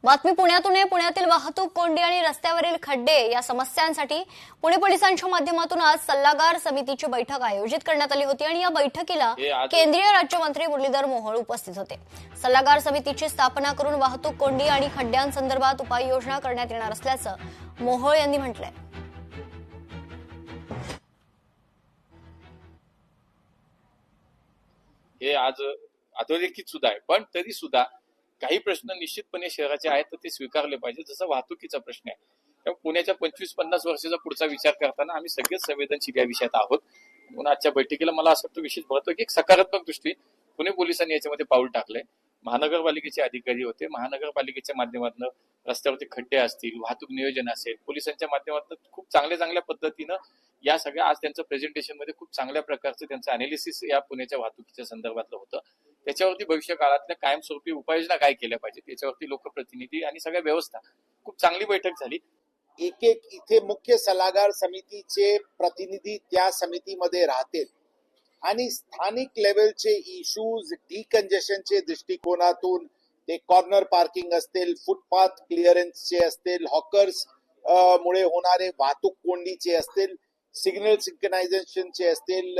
बातमी पुण्यातून आहे. पुण्यातील वाहतूक कोंडी आणि रस्त्यावरील खड्डे या समस्यांसाठी पुणे पोलिसांच्या माध्यमातून आज सल्लागार समितीची बैठक आयोजित करण्यात आली होती आणि या बैठकीला केंद्रीय राज्यमंत्री मुरलीधर मोहोळ उपस्थित होते. सल्लागार समितीची स्थापना करून वाहतूक कोंडी आणि खड्ड्यांसंदर्भात उपाययोजना करण्यात येणार असल्याचं मोहोळ यांनी म्हटलंय. हे आज अधोरेखित सुद्धा आहे, पण तरी सुद्धा काही प्रश्न निश्चितपणे शहराचे आहेत तर ते स्वीकारले पाहिजे. जसं वाहतुकीचा प्रश्न आहे, त्यामुळे पुण्याच्या 25-50 वर्षाचा पुढचा विचार करताना आम्ही सगळेच संवेदनशील या विषयात आहोत. म्हणून आजच्या बैठकीला मला असं वाटतं विशेष महत्व की एक सकारात्मक दृष्टी पुणे पोलिसांनी याच्यामध्ये पाऊल टाकलंय. महानगरपालिकेचे अधिकारी होते, महानगरपालिकेच्या माध्यमातून रस्त्यावरती खड्डे असतील, वाहतूक नियोजन असेल, पोलिसांच्या माध्यमातून खूप चांगल्या पद्धतीनं या सगळ्या आज त्यांचं प्रेझेंटेशन मध्ये खूप चांगल्या प्रकारचं त्यांचं अनालिसिस या पुण्याच्या वाहतुकीच्या संदर्भातलं होतं. त्याच्यावरती भविष्य काळातल्या कायमस्वरूपी उपाययोजना काय केल्या पाहिजेत त्याच्यावरती लोकप्रतिनिधी आणि सगळ्या व्यवस्था खूप चांगली बैठक झाली. एक इथे मुख्य सल्लागार समितीचे प्रतिनिधी त्या समितीमध्ये राहतील आणि स्थानिक लेवलचे इश्यूज डिकंजेशनचे दृष्टिकोनातून ते कॉर्नर पार्किंग असतील, फुटपाथ क्लिअरन्सचे असतील, हॉकर्स मुळे होणारे वाहतूक कोंडीचे असतील, सिग्नल सिंक्रोनायझेशनचे असतील,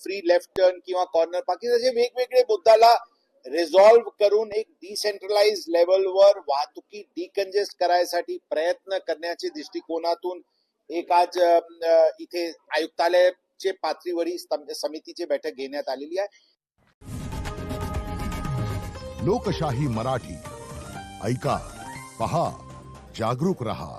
फ्री लेफ्ट टर्न किंवा कॉर्नर पार्किंग असे वेगवेगळे मुद्द्याला रिझॉल्व्ह करून एक डिसेंट्रलाइज लेवलवर वाहतुकी डिकंजेस्ट करायसाठी प्रयत्न करण्याच्या दृष्टिकोनातून एक आज इथे आयुक्तालयाचे पातळीवरील समितीची बैठक घेण्यात आलेली आहे. लोकशाही मराठी ऐका, पहा, जागरूक रहा.